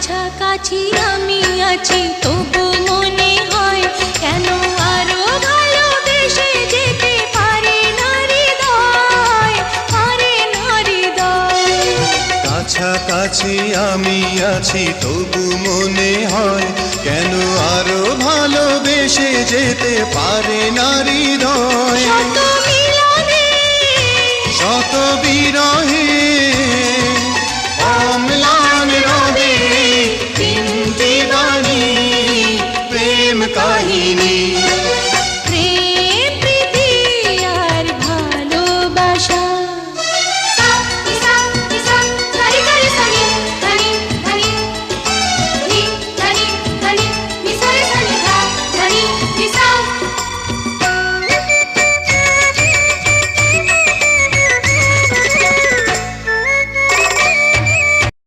কাছাকাছি আমি আছি তবু মনে হয় কেন আরো ভালোবেসে যেতে পারে না হৃদয়, পারে না হৃদয়। কাছাকাছি আমি আছি তবু মনে হয় কেন আরো ভালোবেসে যেতে পারে না হৃদয়। শত মিলনে শত বিরহে